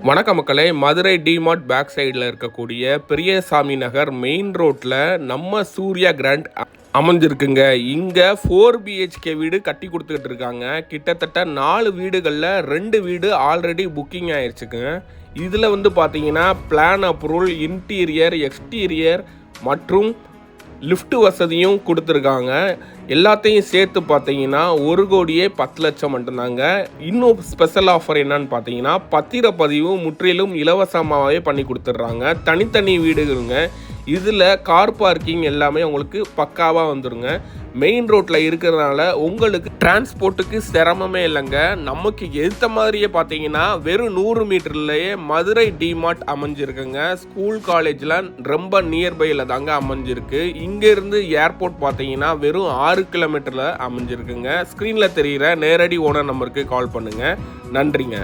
வணக்க மக்களே, Madurai DMart back சைடில் இருக்கக்கூடிய பெரியசாமி நகர் மெயின் ரோட்டில் நம்ம சூர்யா கிராண்ட் அமைஞ்சிருக்குங்க. இங்கே 4 BHK வீடு கட்டி கொடுத்துக்கிட்டு இருக்காங்க. கிட்டத்தட்ட 4 வீடுகளில் 2 வீடு ஆல்ரெடி புக்கிங் ஆயிடுச்சுங்க. இதில் பார்த்தீங்கன்னா பிளான் அப்ரூவல், இன்டீரியர், எக்ஸ்டீரியர் மற்றும் லிஃப்ட் வசதியும் கொடுத்துருக்காங்க. எல்லாத்தையும் சேர்த்து பார்த்தீங்கன்னா 1,10,00,000 மட்டும்தாங்க. இன்னும் ஸ்பெஷல் ஆஃபர் என்னன்னு பார்த்தீங்கன்னா பத்திரப்பதிவு முற்றிலும் இலவசமாகவே பண்ணி கொடுத்துட்றாங்க. தனித்தனி வீடுகளுங்க. இதில் கார் பார்க்கிங் எல்லாமே உங்களுக்கு பக்காவாக வந்துடுங்க. மெயின் ரோட்டில் இருக்கிறதுனால உங்களுக்கு டிரான்ஸ்போர்ட்டுக்கு சிரமமே இல்லைங்க. நமக்கு எதிர்த்த மாதிரியே பார்த்தீங்கன்னா வெறும் 100 மீட்டர்லேயே மதுரை டிமார்ட் அமைஞ்சிருக்குங்க. ஸ்கூல் காலேஜ்லாம் ரொம்ப நியர்பையில் தாங்க அமைஞ்சிருக்கு. இங்கேருந்து ஏர்போர்ட் பார்த்தீங்கன்னா வெறும் 6 கிலோமீட்டரில் அமைஞ்சிருக்குங்க. ஸ்க்ரீனில் தெரிகிற நேரடி ஓனர் நம்பருக்கு கால் பண்ணுங்கள். நன்றிங்க.